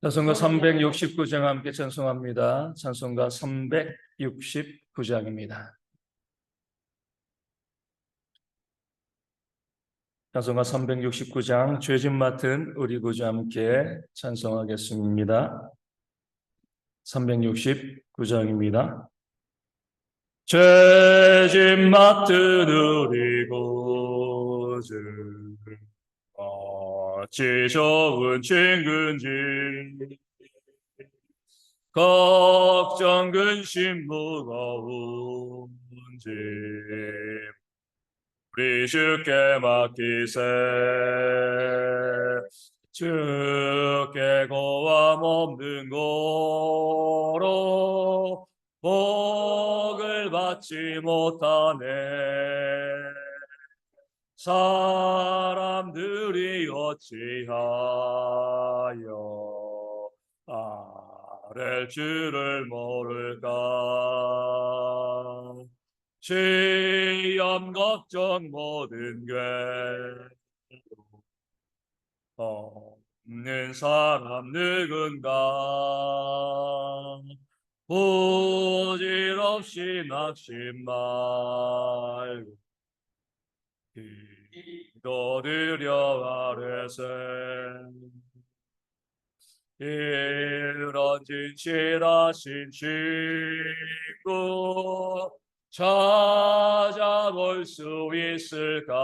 찬송가 369장 함께 찬송합니다. 찬송가 369장입니다. 찬송가 369장 죄짐 맡은 우리 구주 함께 찬송하겠습니다. 369장입니다. 죄짐 맡은 우리 구주 어찌 좋은 친구인지 걱정 근심 무거운지 우리 주께 맡기세. 주께 고함 없는 고로 복을 받지 못하네. 사람들이 어찌하여 아랠 줄을 모를까. 시험 걱정 모든 괴로움 없는 사람 누군가. 부질없이 낙심 말고 기도드려 아뢰세. 이런 진실하신 친구 찾아볼 수 있을까.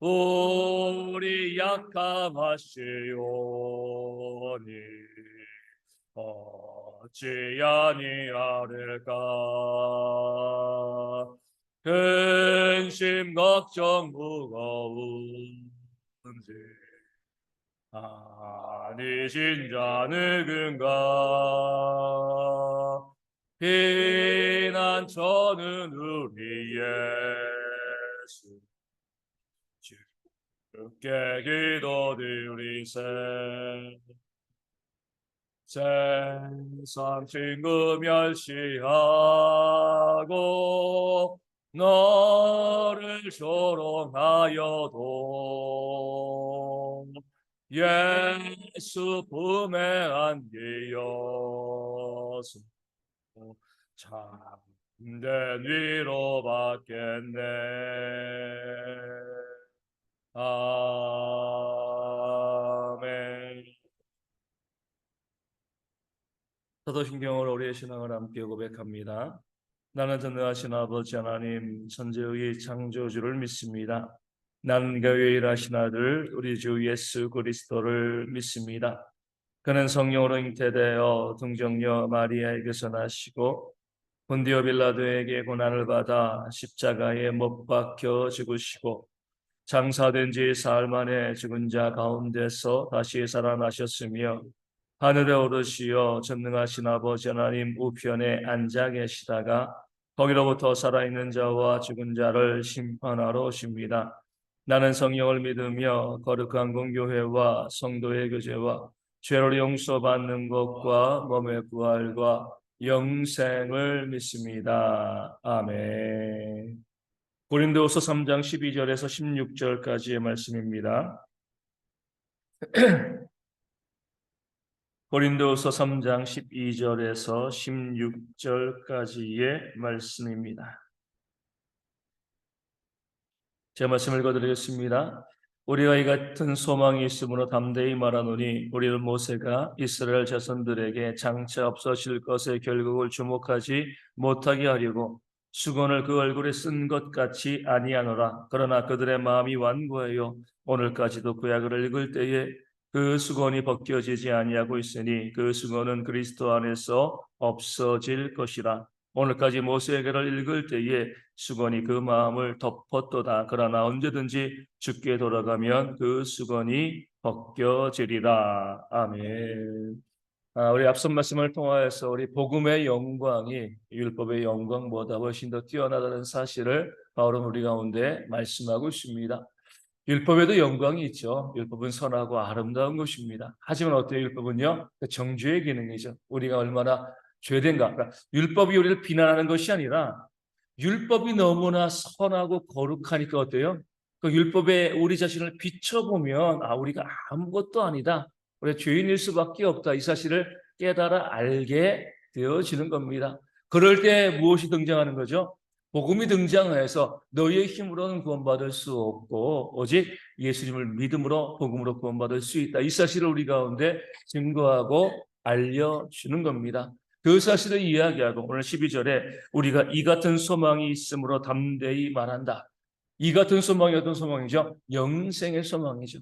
우리 약함하시오니 어찌 아니하릴까. 근심 걱정 무거운지 아니신 자 누군가. 피난처는 우리 예수 주께 기도드리세. 세상 친구 멸시하고 너를 조롱하여도 예수 품에 안기어서 참된 위로 받겠네. 아멘. 사도신경으로 우리의 신앙을 함께 고백합니다. 나는 전능하신 아버지 하나님 천지의 창조주를 믿습니다. 나는 교회에 일하신 아들 우리 주 예수 그리스도를 믿습니다. 그는 성령으로 잉태되어 동정녀 마리아에게서 나시고 본디오 빌라도에게 고난을 받아 십자가에 못 박혀 죽으시고 장사된 지 사흘 만에 죽은 자 가운데서 다시 살아나셨으며 하늘에 오르시어 전능하신 아버지 하나님 우편에 앉아 계시다가 거기로부터 살아있는 자와 죽은 자를 심판하러 오십니다. 나는 성령을 믿으며 거룩한 공교회와 성도의 교제와 죄를 용서받는 것과 몸의 부활과 영생을 믿습니다. 아멘. 고린도후서 3장 12절에서 16절까지의 말씀입니다. 고린도후서 3장 12절에서 16절까지의 말씀입니다. 제가 말씀 읽어드리겠습니다. 우리가 이 같은 소망이 있으므로 담대히 말하노니 우리는 모세가 이스라엘 자손들에게 장차 없어질 것의 결국을 주목하지 못하게 하려고 수건을 그 얼굴에 쓴 것 같이 아니하노라. 그러나 그들의 마음이 완고하여 오늘까지도 구약을 읽을 때에 그 수건이 벗겨지지 아니하고 있으니 그 수건은 그리스도 안에서 없어질 것이라. 오늘까지 모세에게를 읽을 때에 수건이 그 마음을 덮었도다. 그러나 언제든지 주께 돌아가면 그 수건이 벗겨지리라. 아멘. 우리 앞선 말씀을 통하여서 우리 복음의 영광이 율법의 영광보다 훨씬 더 뛰어나다는 사실을 바울은 우리 가운데 말씀하고 있습니다. 율법에도 영광이 있죠. 율법은 선하고 아름다운 것입니다. 하지만 어때요? 율법은요, 정죄의 기능이죠. 우리가 얼마나 죄된가. 그러니까 율법이 우리를 비난하는 것이 아니라 율법이 너무나 선하고 거룩하니까 어때요? 그 율법에 우리 자신을 비춰보면 우리가 아무것도 아니다, 우리 죄인일 수밖에 없다, 이 사실을 깨달아 알게 되어지는 겁니다. 그럴 때 무엇이 등장하는 거죠? 복음이 등장해서 너희의 힘으로는 구원받을 수 없고 오직 예수님을 믿음으로 복음으로 구원받을 수 있다, 이 사실을 우리 가운데 증거하고 알려주는 겁니다. 그 사실을 이야기하고 오늘 12절에 우리가 이 같은 소망이 있으므로 담대히 말한다. 이 같은 소망이 어떤 소망이죠? 영생의 소망이죠.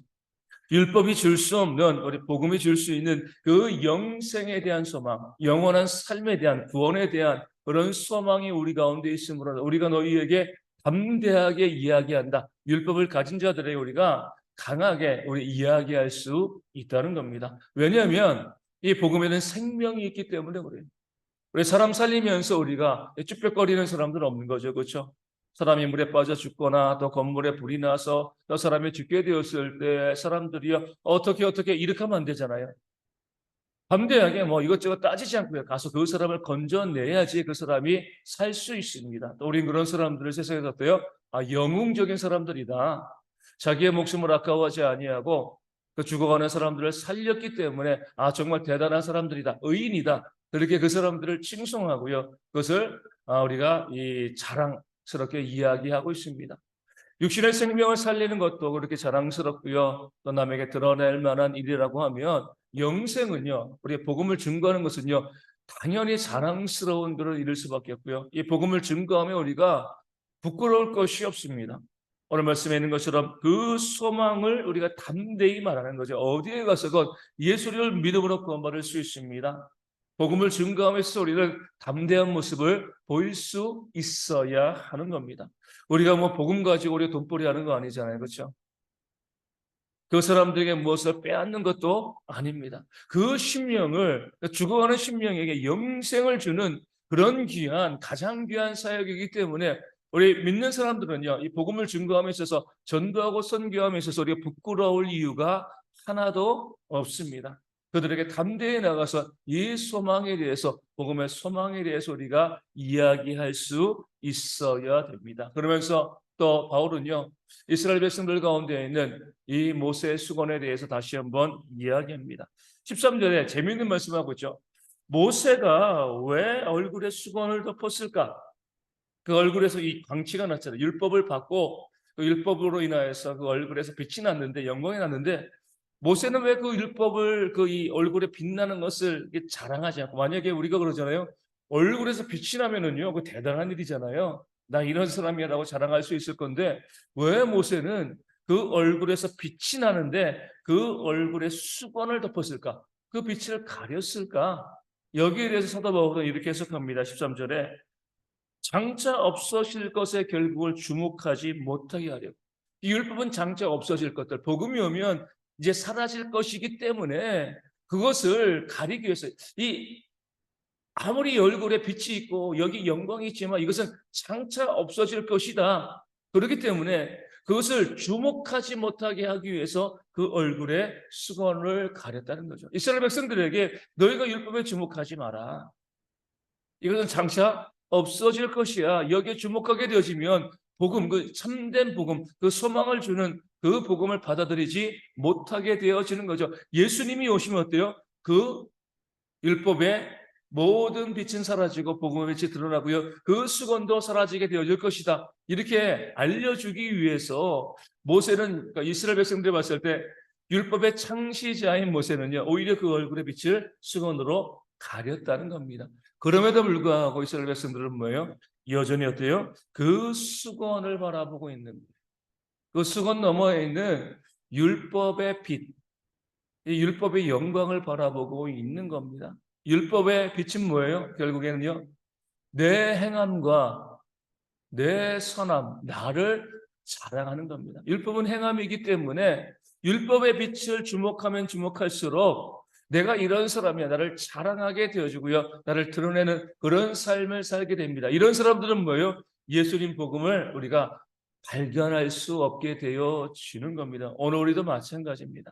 율법이 줄 수 없는, 우리 복음이 줄 수 있는 그 영생에 대한 소망, 영원한 삶에 대한, 구원에 대한 그런 소망이 우리 가운데 있으므로 우리가 너희에게 담대하게 이야기한다. 율법을 가진 자들에게 우리가 강하게 우리 이야기할 수 있다는 겁니다. 왜냐하면 이 복음에는 생명이 있기 때문에 그래요. 우리 사람 살리면서 우리가 쭈뼛거리는 사람들은 없는 거죠. 그렇죠? 사람이 물에 빠져 죽거나 또 건물에 불이 나서 또 사람이 죽게 되었을 때 사람들이요, 어떻게 이렇게 하면 안 되잖아요. 담대하게 뭐 이것저것 따지지 않고요, 가서 그 사람을 건져내야지 그 사람이 살 수 있습니다. 또 우린 그런 사람들을 세상에서 어때요? 영웅적인 사람들이다. 자기의 목숨을 아까워하지 아니하고 그 죽어가는 사람들을 살렸기 때문에 정말 대단한 사람들이다, 의인이다, 그렇게 그 사람들을 칭송하고요, 그것을 우리가 이 자랑스럽게 이야기하고 있습니다. 육신의 생명을 살리는 것도 그렇게 자랑스럽고요, 또 남에게 드러낼 만한 일이라고 하면 영생은요, 우리 복음을 증거하는 것은요, 당연히 자랑스러운 그런 일일 수밖에 없고요, 이 복음을 증거하면 우리가 부끄러울 것이 없습니다. 오늘 말씀에 있는 것처럼 그 소망을 우리가 담대히 말하는 거죠. 어디에 가서건 예수를 믿음으로 구원받을 수 있습니다. 복음을 증거하면서 우리는 담대한 모습을 보일 수 있어야 하는 겁니다. 우리가 뭐 복음 가지고 우리가 돈벌이 하는 거 아니잖아요. 그렇죠? 그 사람들에게 무엇을 빼앗는 것도 아닙니다. 그 심령을, 죽어가는 심령에게 영생을 주는 그런 귀한, 가장 귀한 사역이기 때문에 우리 믿는 사람들은요, 이 복음을 증거함에 있어서, 전도하고 선교함에 있어서 우리가 부끄러울 이유가 하나도 없습니다. 그들에게 담대히 나가서 이 소망에 대해서, 복음의 소망에 대해서 우리가 이야기할 수 있어야 됩니다. 그러면서 또 바울은요, 이스라엘 백성들 가운데 있는 이 모세의 수건에 대해서 다시 한번 이야기합니다. 13절에 재미있는 말씀하고 있죠. 모세가 왜 얼굴에 수건을 덮었을까? 그 얼굴에서 이 광채가 났잖아요. 율법을 받고 그 율법으로 인하여서 그 얼굴에서 빛이 났는데, 영광이 났는데, 모세는 왜 그 율법을 이 얼굴에 빛나는 것을 자랑하지 않고, 만약에 우리가 그러잖아요, 얼굴에서 빛이 나면은요, 그 대단한 일이잖아요. 나 이런 사람이라고 자랑할 수 있을 건데, 왜 모세는 그 얼굴에서 빛이 나는데 그 얼굴에 수건을 덮었을까? 그 빛을 가렸을까? 여기에 대해서 사도 바울은 이렇게 해석합니다. 13절에 장차 없어질 것에 결국을 주목하지 못하게 하려고. 이 율법은 장차 없어질 것들, 복음이 오면 이제 사라질 것이기 때문에 그것을 가리기 위해서, 아무리 얼굴에 빛이 있고 여기 영광이 있지만 이것은 장차 없어질 것이다. 그렇기 때문에 그것을 주목하지 못하게 하기 위해서 그 얼굴에 수건을 가렸다는 거죠. 이스라엘 백성들에게 너희가 율법에 주목하지 마라, 이것은 장차 없어질 것이야. 여기에 주목하게 되어지면 복음, 그 참된 복음, 그 소망을 주는 그 복음을 받아들이지 못하게 되어지는 거죠. 예수님이 오시면 어때요? 그 율법의 모든 빛은 사라지고 복음의 빛이 드러나고요, 그 수건도 사라지게 되어질 것이다. 이렇게 알려주기 위해서 모세는, 그러니까 이스라엘 백성들이 봤을 때 율법의 창시자인 모세는요, 오히려 그 얼굴의 빛을 수건으로 가렸다는 겁니다. 그럼에도 불구하고 이스라엘 백성들은 뭐예요? 여전히 어때요? 그 수건을 바라보고 있는, 그 수건 너머에 있는 율법의 빛, 이 율법의 영광을 바라보고 있는 겁니다. 율법의 빛은 뭐예요? 결국에는요, 내 행함과 내 선함, 나를 자랑하는 겁니다. 율법은 행함이기 때문에 율법의 빛을 주목하면 주목할수록 내가 이런 사람이야, 나를 자랑하게 되어주고요, 나를 드러내는 그런 삶을 살게 됩니다. 이런 사람들은 뭐예요? 예수님 복음을 우리가 발견할 수 없게 되어지는 겁니다. 오늘 우리도 마찬가지입니다.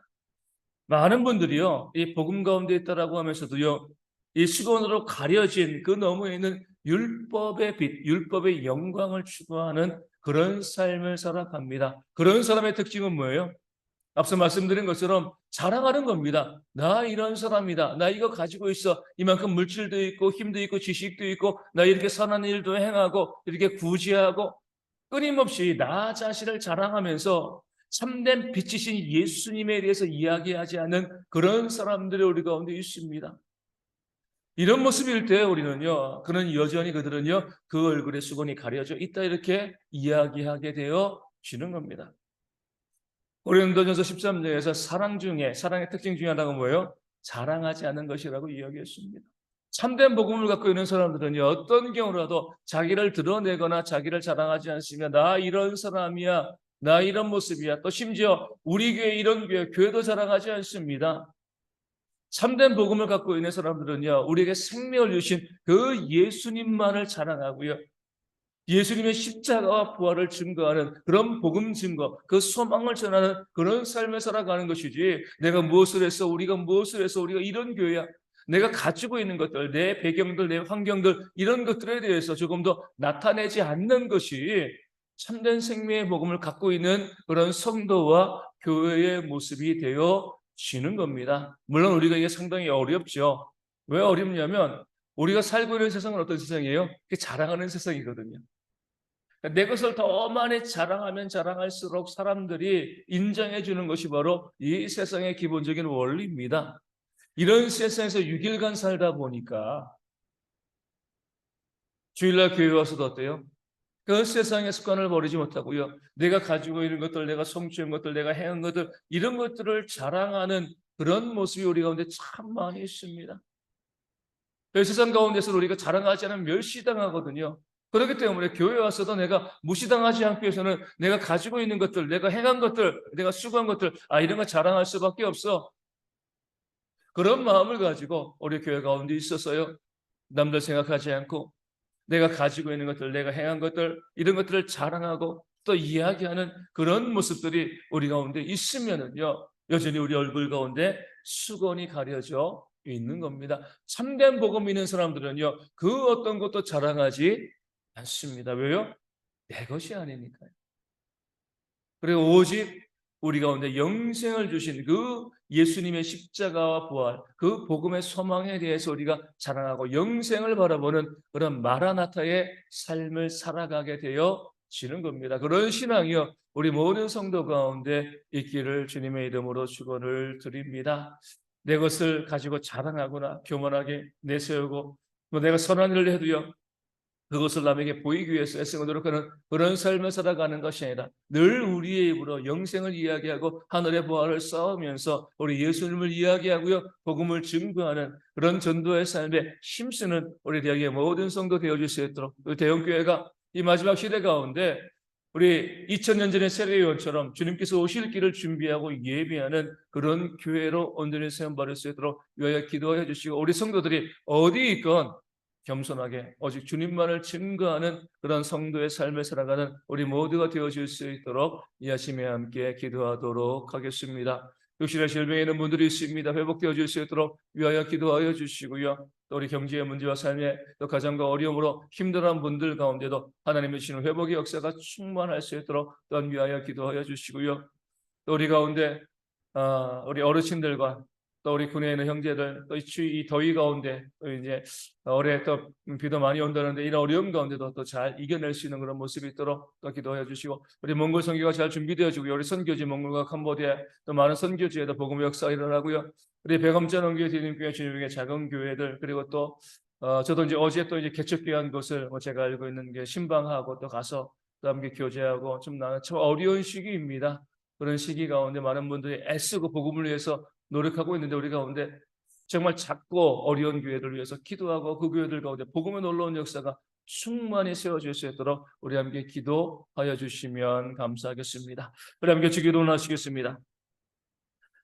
많은 분들이요, 이 복음 가운데 있다라고 하면서도요, 이 수건으로 가려진 그 너머에 있는 율법의 빛, 율법의 영광을 추구하는 그런 삶을 살아갑니다. 그런 사람의 특징은 뭐예요? 앞서 말씀드린 것처럼 자랑하는 겁니다. 나 이런 사람이다. 나 이거 가지고 있어. 이만큼 물질도 있고 힘도 있고 지식도 있고 나 이렇게 선한 일도 행하고 이렇게 구제하고 끊임없이 나 자신을 자랑하면서 참된 빛이신 예수님에 대해서 이야기하지 않는 그런 사람들이 우리 가운데 있습니다. 이런 모습일 때 우리는요, 그는 여전히 그들은요, 그 얼굴에 수건이 가려져 있다 이렇게 이야기하게 되어지는 겁니다. 고린도전서 13장에서 사랑의 특징 중에 하나가 뭐예요? 자랑하지 않는 것이라고 이야기했습니다. 참된 복음을 갖고 있는 사람들은요, 어떤 경우라도 자기를 드러내거나 자기를 자랑하지 않으며 나 이런 사람이야, 나 이런 모습이야, 또 심지어 우리 교회 이런 교회도 자랑하지 않습니다. 참된 복음을 갖고 있는 사람들은요, 우리에게 생명을 주신 그 예수님만을 자랑하고요, 예수님의 십자가와 부활을 증거하는 그런 복음 증거, 그 소망을 전하는 그런 삶을 살아가는 것이지, 내가 무엇을 해서, 우리가 무엇을 해서, 우리가 이런 교회야, 내가 가지고 있는 것들, 내 배경들, 내 환경들, 이런 것들에 대해서 조금 더 나타내지 않는 것이 참된 생명의 복음을 갖고 있는 그런 성도와 교회의 모습이 되어지는 겁니다. 물론 우리가 이게 상당히 어렵죠. 왜 어렵냐면 우리가 살고 있는 세상은 어떤 세상이에요? 자랑하는 세상이거든요. 내 것을 더 많이 자랑하면 자랑할수록 사람들이 인정해 주는 것이 바로 이 세상의 기본적인 원리입니다. 이런 세상에서 6일간 살다 보니까 주일날 교회 와서도 어때요? 그 세상의 습관을 버리지 못하고요. 내가 가지고 있는 것들, 내가 성취한 것들, 내가 해온 것들, 이런 것들을 자랑하는 그런 모습이 우리 가운데 참 많이 있습니다. 그 세상 가운데서 우리가 자랑하지 않으면 멸시당하거든요. 그렇기 때문에 교회 와서도 내가 무시당하지 않기 위해서는 내가 가지고 있는 것들, 내가 행한 것들, 내가 수고한 것들, 이런 거 자랑할 수밖에 없어. 그런 마음을 가지고 우리 교회 가운데 있었어요. 남들 생각하지 않고 내가 가지고 있는 것들, 내가 행한 것들, 이런 것들을 자랑하고 또 이야기하는 그런 모습들이 우리 가운데 있으면은요, 여전히 우리 얼굴 가운데 수건이 가려져 있는 겁니다. 참된 복음 있는 사람들은요, 그 어떤 것도 자랑하지 않습니다. 왜요? 내 것이 아니니까요. 그리고 오직 우리 가운데 영생을 주신 그 예수님의 십자가와 부활, 그 복음의 소망에 대해서 우리가 자랑하고 영생을 바라보는 그런 마라나타의 삶을 살아가게 되어지는 겁니다. 그런 신앙이요, 우리 모든 성도 가운데 있기를 주님의 이름으로 축원을 드립니다. 내 것을 가지고 자랑하거나 교만하게 내세우고 뭐 내가 선한 일을 해도요, 그것을 남에게 보이기 위해서 애쓰고 노력하는 그런 삶을 살아가는 것이 아니라 늘 우리의 입으로 영생을 이야기하고 하늘의 보화를 쌓으면서 우리 예수님을 이야기하고요, 복음을 증거하는 그런 전도의 삶에 힘쓰는 우리 대학의 모든 성도 되어줄 수 있도록, 우리 대형교회가 이 마지막 시대 가운데 우리 2000년 전의 세례요한처럼 주님께서 오실 길을 준비하고 예비하는 그런 교회로 온전히 세움받을 수 있도록 위하여 기도해 주시고, 우리 성도들이 어디 있건 겸손하게 오직 주님만을 증거하는 그런 성도의 삶을 살아가는 우리 모두가 되어질 수 있도록 이 아침에 함께 기도하도록 하겠습니다. 육신의 질병에 있는 분들이 있습니다. 회복되어질 수 있도록 위하여 기도하여 주시고요. 또 우리 경제의 문제와 삶의 또 가정과 어려움으로 힘들어한 분들 가운데도 하나님의 주시는 회복의 역사가 충만할 수 있도록 또한 위하여 기도하여 주시고요. 또 우리 가운데 우리 어르신들과 또 우리 군에 있는 형제들, 또 이 더위 가운데 또 이제 올해 또 비도 많이 온다는데 이런 어려움 가운데도 또 잘 이겨낼 수 있는 그런 모습이 있도록 또 기도해 주시고, 우리 몽골 선교가 잘 준비되어지고 우리 선교지 몽골과 캄보디아 또 많은 선교지에도 복음의 역사가 일어나고요. 우리 백엄전 원교회 디딤교회 주님의 작은 교회들, 그리고 또 저도 이제 어제 또 이제 개척교회한 곳을 제가 알고 있는 게 신방하고 또 가서 또 함께 교제하고 좀 나는 참 어려운 시기입니다. 그런 시기 가운데 많은 분들이 애쓰고 복음을 위해서 노력하고 있는데, 우리 가운데 정말 작고 어려운 교회를 위해서 기도하고 그 교회들 가운데 복음의 놀라운 역사가 충만히 세워질 수 있도록 우리 함께 기도하여 주시면 감사하겠습니다. 우리 함께 주기도를 하시겠습니다.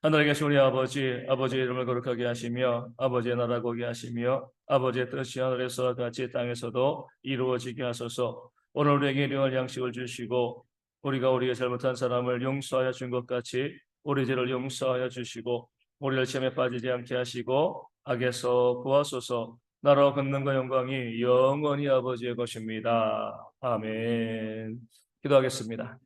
하늘에 계신 우리 아버지, 아버지의 이름을 거룩하게 하시며 아버지의 나라 거기 하시며 아버지의 뜻이 하늘에서 같이 땅에서도 이루어지게 하소서. 오늘 우리에게 일용할 양식을 주시고 우리가 우리의 잘못한 사람을 용서하여 준 것 같이 우리 죄를 용서하여 주시고 우리를 시험에 빠지지 않게 하시고 악에서 구하소서. 나라와 권능과 영광이 영원히 아버지의 것입니다. 아멘. 기도하겠습니다.